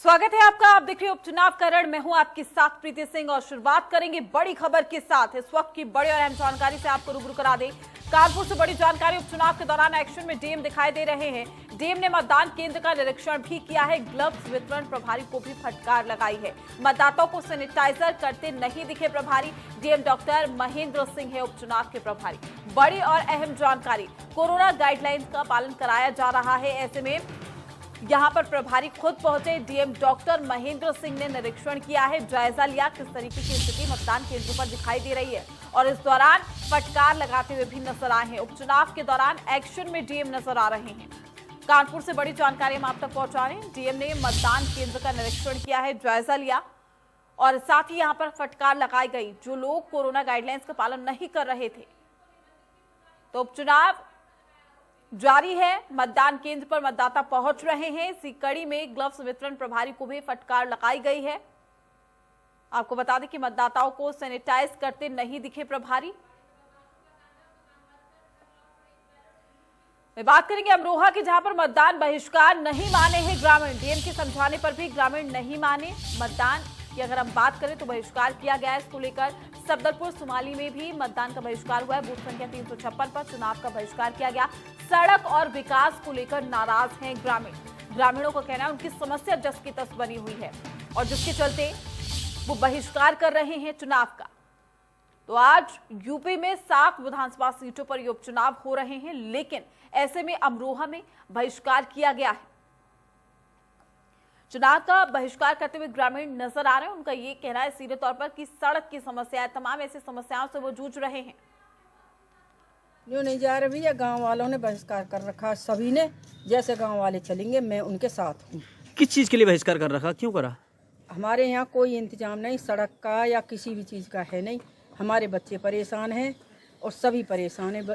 स्वागत है आपका। आप देख रहे हो उपचुनाव करण। मैं हूं आपके साथ प्रीति सिंह और शुरुआत करेंगे बड़ी खबर के साथ। इस वक्त की बड़ी और अहम जानकारी से आपको रूबरू करा दें। कानपुर से बड़ी जानकारी। उपचुनाव के दौरान एक्शन में डीएम दिखाई दे रहे हैं। डीएम ने मतदान केंद्र का निरीक्षण भी किया है। ग्लव्स वितरण प्रभारी को भी फटकार लगाई है। मतदाताओं को सैनिटाइजर करते नहीं दिखे प्रभारी। डीएम डॉक्टर महेंद्र सिंह है उपचुनाव के प्रभारी। बड़ी और अहम जानकारी। कोरोना गाइडलाइंस का पालन कराया जा रहा है। ऐसे में यहां पर प्रभारी खुद पहुंचे। डीएम डॉक्टर महेंद्र सिंह ने निरीक्षण किया है, जायजा लिया किस तरीके की स्थिति मतदान केंद्रों पर दिखाई दे रही है और इस दौरान फटकार लगाते हुए भी नजर आए हैं। उपचुनाव के दौरान एक्शन में डीएम नजर आ रहे हैं। कानपुर से बड़ी जानकारी हम आप तक पहुंचा रहे हैं। डीएम ने मतदान केंद्र का निरीक्षण किया है, जायजा लिया और साथ ही यहां पर फटकार लगाई गई जो लोग कोरोना गाइडलाइंस का पालन नहीं कर रहे थे। तो उपचुनाव जारी है। मतदान केंद्र पर मतदाता पहुंच रहे हैं। इसी कड़ी में ग्लव्स वितरण प्रभारी को भी फटकार लगाई गई है। आपको बता दें कि मतदाताओं को सैनिटाइज करते नहीं दिखे प्रभारी। बात करेंगे अमरोहा की, जहां पर मतदान बहिष्कार नहीं माने हैं ग्रामीण। डीएम के समझाने पर भी ग्रामीण नहीं माने। मतदान की अगर हम बात करें तो बहिष्कार किया गया है। इसको लेकर सफदरपुर सुमाली में भी मतदान का बहिष्कार हुआ है। बूथ संख्या 356 पर चुनाव का बहिष्कार किया गया। सड़क और विकास को लेकर नाराज हैं ग्रामीण। ग्रामीणों का कहना है उनकी समस्या जस की तस बनी हुई है और जिसके चलते वो बहिष्कार कर रहे हैं चुनाव का। तो आज यूपी में 7 विधानसभा सीटों पर ये उपचुनाव हो रहे हैं, लेकिन ऐसे में अमरोहा में बहिष्कार किया गया है। चुनाव का बहिष्कार करते हुए ग्रामीण नजर आ रहे हैं। उनका ये कहना है सीधे तौर पर कि सड़क की समस्या है, तमाम ऐसी समस्याओं से वो जूझ रहे हैं। न्यू नहीं जा रहे भैया, गांव वालों ने बहिष्कार कर रखा। सभी ने जैसे गांव वाले चलेंगे मैं उनके साथ हूँ। किस चीज के लिए बहिष्कार कर रखा, क्यों करा? हमारे यहाँ कोई इंतजाम नहीं सड़क का या किसी भी चीज़ का है नहीं। हमारे बच्चे परेशान हैं और सभी परेशान हैं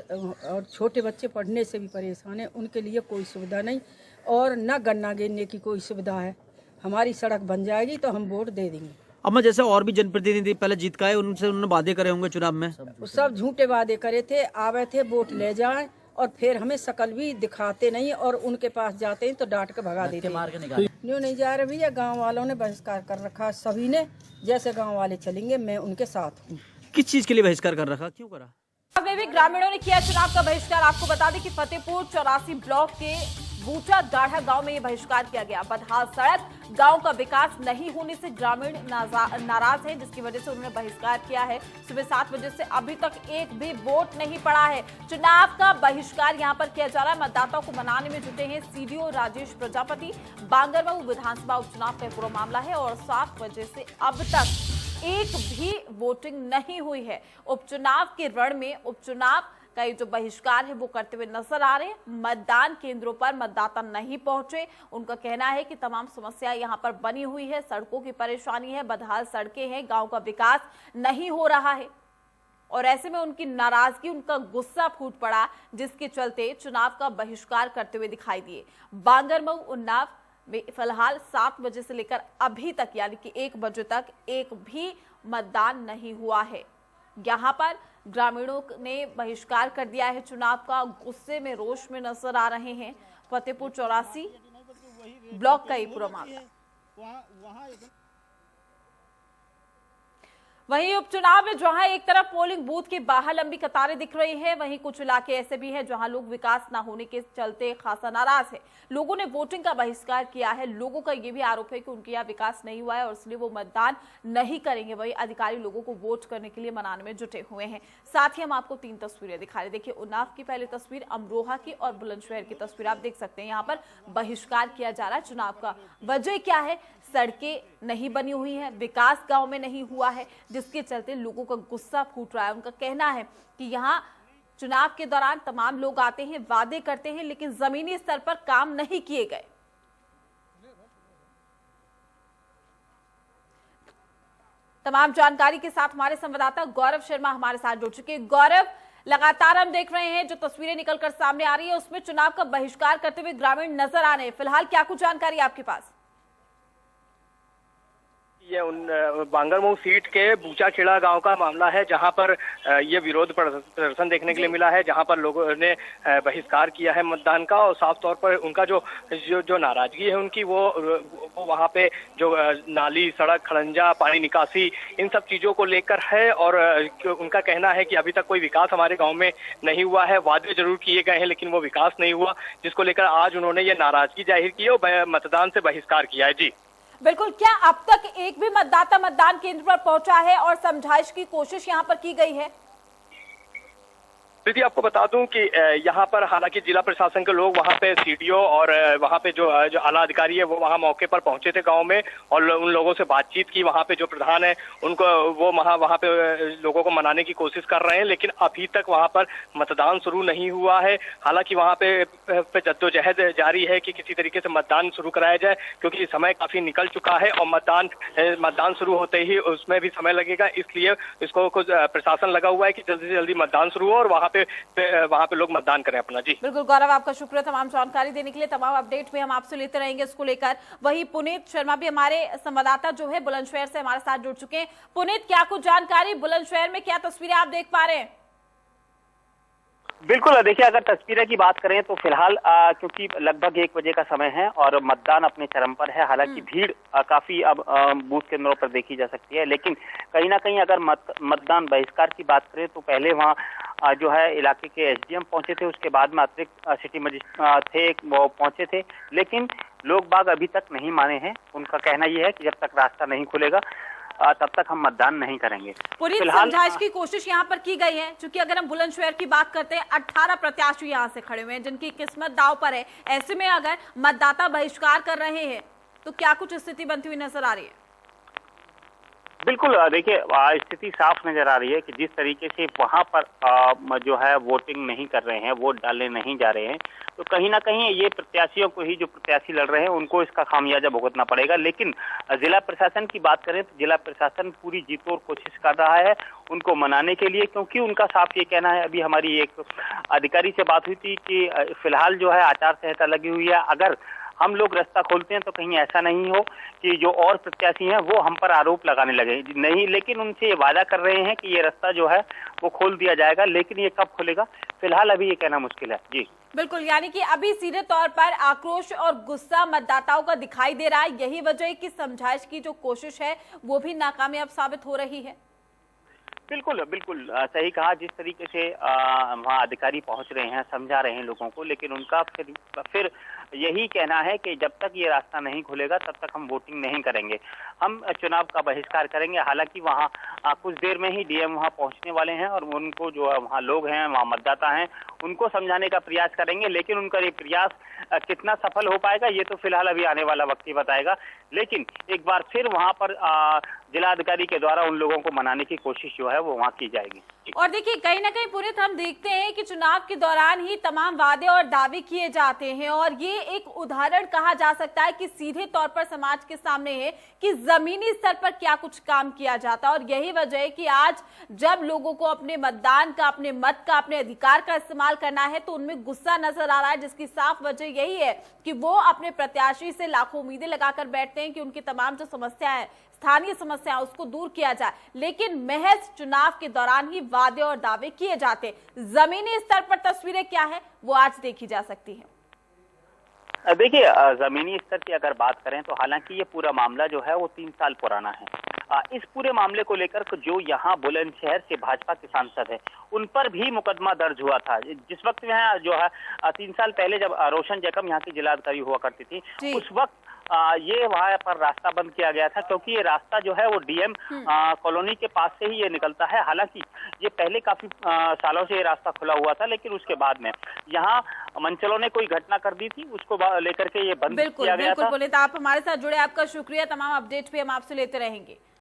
और छोटे बच्चे पढ़ने से भी परेशान हैं। उनके लिए कोई सुविधा नहीं और न गन्ना गिरने की कोई सुविधा है। हमारी सड़क बन जाएगी तो हम वोट दे देंगे। अब जैसे और भी जनप्रतिनिधि पहले जीत का है, उनसे उन्होंने वादे करे होंगे चुनाव में। सब झूठे वादे करे थे, आवे थे वोट ले जाए और फिर हमें शकल भी दिखाते नहीं और उनके पास जाते हैं तो डांट के भगा देते हैं। न्यू नहीं जा रहे भैया, गांव वालों ने बहिष्कार कर रखा। सभी ने जैसे गांव वाले चलेंगे मैं उनके साथ हूँ। किस चीज के लिए बहिष्कार कर रखा, क्यों करा? में भी ग्रामीणों ने किया चुनाव का बहिष्कार। आपको बता दें कि फतेहपुर 84 ब्लॉक के बूचा गाढ़ा गांव में यह बहिष्कार किया गया। बदहाल सड़क, गांव का विकास नहीं होने से ग्रामीण नाराज हैं, जिसकी वजह से उन्होंने बहिष्कार किया है। सुबह 7 बजे से अभी तक एक भी वोट नहीं पड़ा है। चुनाव का बहिष्कार यहां पर किया जा रहा है। मतदाताओं को मनाने में जुटे हैं सीडीओ राजेश प्रजापति। बांगरमऊ विधानसभा उपचुनाव का पूरा मामला है और 7 बजे से अब तक एक भी वोटिंग नहीं हुई है। उपचुनाव के रण में उपचुनाव का ये जो बहिष्कार है वो करते हुए नजर आ रहे हैं। मतदान केंद्रों पर मतदाता नहीं पहुंचे। उनका कहना है कि तमाम समस्या यहां पर बनी हुई है। सड़कों की परेशानी है, बदहाल सड़कें हैं, गांव का विकास नहीं हो रहा है और ऐसे में उनकी नाराजगी, उनका गुस्सा फूट पड़ा, जिसके चलते चुनाव का बहिष्कार करते हुए दिखाई दिए। बांगरमऊ उन्नाव में फिलहाल 7 बजे से लेकर अभी तक यानी कि 1 बजे तक एक भी मतदान नहीं हुआ है। यहाँ पर ग्रामीणों ने बहिष्कार कर दिया है चुनाव का। गुस्से में, रोष में नजर आ रहे हैं। फतेहपुर 84 ब्लॉक का ये पूरा मामला। वहीं उपचुनाव में जहां एक तरफ पोलिंग बूथ के बाहर लंबी कतारें दिख रही है, वहीं कुछ इलाके ऐसे भी हैं जहां लोग विकास ना होने के चलते खासा नाराज है। लोगों ने वोटिंग का बहिष्कार किया है। लोगों का यह भी आरोप है कि उनके यहाँ विकास नहीं हुआ है और इसलिए वो मतदान नहीं करेंगे। वहीं अधिकारी लोगों को वोट करने के लिए मनाने में जुटे हुए हैं। साथ ही हम आपको 3 तस्वीरें दिखा रहे। देखिए उन्नाव की पहली तस्वीर, अमरोहा की और बुलंदशहर की तस्वीर आप देख सकते हैं। यहाँ पर बहिष्कार किया जा रहा है चुनाव का। वजह क्या है? सड़कें नहीं बनी हुई है, विकास गांव में नहीं हुआ है, जिसके चलते लोगों का गुस्सा फूट रहा है। उनका कहना है कि यहाँ चुनाव के दौरान तमाम लोग आते हैं, वादे करते हैं, लेकिन जमीनी स्तर पर काम नहीं किए गए। तमाम जानकारी के साथ हमारे संवाददाता गौरव शर्मा हमारे साथ जुड़ चुके हैं। गौरव, लगातार हम देख रहे हैं जो तस्वीरें निकलकर सामने आ रही है उसमें चुनाव का बहिष्कार करते हुए ग्रामीण नजर आ रहे हैं। फिलहाल क्या कुछ जानकारी आपके पास? ये बांगरमऊ सीट के बूचाखेड़ा गांव का मामला है, जहां पर ये विरोध प्रदर्शन देखने के लिए मिला है, जहां पर लोगों ने बहिष्कार किया है मतदान का। और साफ तौर पर उनका जो नाराजगी है उनकी वो वहां पे जो नाली, सड़क, खड़ंजा, पानी निकासी, इन सब चीजों को लेकर है। और उनका कहना है कि अभी तक कोई विकास हमारे गाँव में नहीं हुआ है, वादे जरूर किए गए हैं लेकिन वो विकास नहीं हुआ, जिसको लेकर आज उन्होंने ये नाराजगी जाहिर की और मतदान से बहिष्कार किया है। जी बिल्कुल, क्या अब तक एक भी मतदाता मतदान केंद्र पर पहुंचा है और समझाइश की कोशिश यहां पर की गई है? दीदी आपको बता दूं कि यहाँ पर हालांकि जिला प्रशासन के लोग वहाँ पे सीडीओ और वहाँ पे जो आला अधिकारी है वो वहाँ मौके पर पहुंचे थे गांव में और उन लोगों से बातचीत की। वहाँ पे जो प्रधान है उनको वो वहाँ पे लोगों को मनाने की कोशिश कर रहे हैं, लेकिन अभी तक वहाँ पर मतदान शुरू नहीं हुआ है। हालांकि वहाँ पे जद्दोजहद जारी है कि किसी तरीके से मतदान शुरू कराया जाए, क्योंकि समय काफी निकल चुका है और मतदान शुरू होते ही उसमें भी समय लगेगा। इसलिए इसको प्रशासन लगा हुआ है कि जल्दी से जल्दी मतदान शुरू हो और वहाँ पे लोग मतदान करें अपना। जी बिल्कुल गौरव, आपका शुक्रिया तमाम जानकारी देने के लिए। तमाम अपडेट में हम आपसे लेते रहेंगे इसको लेकर। वहीं पुनीत शर्मा भी हमारे संवाददाता जो है बुलंदशहर से हमारे साथ जुड़ चुके हैं। पुनीत, क्या कुछ जानकारी, बुलंदशहर में क्या तस्वीरें आप देख पा रहे हैं? बिल्कुल, देखिए अगर तस्वीरें की बात करें तो फिलहाल क्योंकि लगभग 1 बजे का समय है और मतदान अपने चरम पर है, हालांकि भीड़ काफी अब बूथ केंद्रों पर देखी जा सकती है, लेकिन कहीं ना कहीं अगर मतदान बहिष्कार की बात करें तो पहले वहाँ जो है इलाके के एसडीएम पहुंचे थे, उसके बाद में अतिरिक्त सिटी मजिस्ट्रेट थे वो पहुंचे थे, लेकिन लोग बाग अभी तक नहीं माने हैं। उनका कहना यह है कि जब तक रास्ता नहीं खुलेगा तब तक हम मतदान नहीं करेंगे। पूरी समझाइश की कोशिश यहाँ पर की गई है, क्योंकि अगर हम बुलंदशहर की बात करते हैं 18 प्रत्याशी यहाँ से खड़े हुए हैं जिनकी किस्मत दांव पर है। ऐसे में अगर मतदाता बहिष्कार कर रहे हैं तो क्या कुछ स्थिति बनती हुई नजर आ रही है? बिल्कुल, देखिए स्थिति साफ नजर आ रही है कि जिस तरीके से वहां पर जो है वोटिंग नहीं कर रहे हैं, वोट डालने नहीं जा रहे हैं, तो कहीं ना कहीं ये प्रत्याशियों को ही, जो प्रत्याशी लड़ रहे हैं उनको इसका खामियाजा भुगतना पड़ेगा। लेकिन जिला प्रशासन की बात करें तो जिला प्रशासन पूरी जीतोड़ कोशिश कर रहा है उनको मनाने के लिए, क्योंकि उनका साफ ये कहना है, अभी हमारी एक अधिकारी से बात हुई थी कि फिलहाल जो है आचार संहिता लगी हुई है, अगर हम लोग रास्ता खोलते हैं तो कहीं ऐसा नहीं हो कि जो और प्रत्याशी हैं वो हम पर आरोप लगाने लगे। नहीं, लेकिन उनसे ये वादा कर रहे हैं कि ये रास्ता जो है वो खोल दिया जाएगा, लेकिन ये कब खुलेगा फिलहाल अभी ये कहना मुश्किल है। जी बिल्कुल, यानी कि अभी सीधे तौर पर आक्रोश और गुस्सा मतदाताओं का दिखाई दे रहा है। यही वजह है कि समझाइश की जो कोशिश है वो भी नाकामयाब साबित हो रही है। बिल्कुल बिल्कुल सही कहा। जिस तरीके से वहाँ अधिकारी पहुंच रहे हैं, समझा रहे हैं लोगों को, लेकिन उनका फिर यही कहना है कि जब तक ये रास्ता नहीं खुलेगा तब तक हम वोटिंग नहीं करेंगे, हम चुनाव का बहिष्कार करेंगे। हालांकि वहाँ कुछ देर में ही डीएम वहाँ पहुंचने वाले हैं और उनको जो वहाँ लोग हैं, वहाँ मतदाता हैं, उनको समझाने का प्रयास करेंगे, लेकिन उनका ये प्रयास कितना सफल हो पाएगा ये तो फिलहाल अभी आने वाला वक्त ही बताएगा। लेकिन एक बार फिर वहाँ पर जिलाधिकारी के द्वारा उन लोगों को मनाने की कोशिश जो है वो वहाँ की जाएगी। और देखिए कहीं ना कहीं पुनीत, हम देखते हैं कि चुनाव के दौरान ही तमाम वादे और दावे किए जाते हैं और ये एक उदाहरण कहा जा सकता है कि सीधे तौर पर समाज के सामने है कि जमीनी स्तर पर क्या कुछ काम किया जाता है। और यही वजह है कि आज जब लोगों को अपने मतदान का, अपने मत का, अपने अधिकार का इस्तेमाल करना है तो उनमें गुस्सा नजर आ रहा है, जिसकी साफ वजह यही है कि वो अपने प्रत्याशी से लाखों उम्मीदें लगाकर बैठते हैं कि उनकी तमाम जो समस्या है, स्थानीय समस्या, उसको दूर किया जाए, लेकिन महज चुनाव के दौरान ही वादे और दावे किए जाते। जमीनी स्तर पर तस्वीरें क्या है वो आज देखी जा सकती है। देखिए जमीनी स्तर की अगर बात करें तो हालांकि ये पूरा मामला जो है वो 3 साल पुराना है। इस पूरे मामले को लेकर जो यहाँ बुलंदशहर से भाजपा के सांसद है उन पर भी मुकदमा दर्ज हुआ था। जिस वक्त यहाँ जो है 3 साल पहले जब रोशन जैकब यहाँ की जिलाधिकारी हुआ करती थी, उस वक्त ये वहाँ पर रास्ता बंद किया गया था, क्योंकि ये रास्ता जो है वो डीएम कॉलोनी के पास से ही ये निकलता है। हालांकि ये पहले काफी सालों से ये रास्ता खुला हुआ था, लेकिन उसके बाद में यहाँ मंचलों ने कोई घटना कर दी थी, उसको लेकर के ये बंद किया गया था। बिल्कुल पुनीत, आप हमारे साथ जुड़े, आपका शुक्रिया। तमाम अपडेट भी हम आपसे लेते रहेंगे।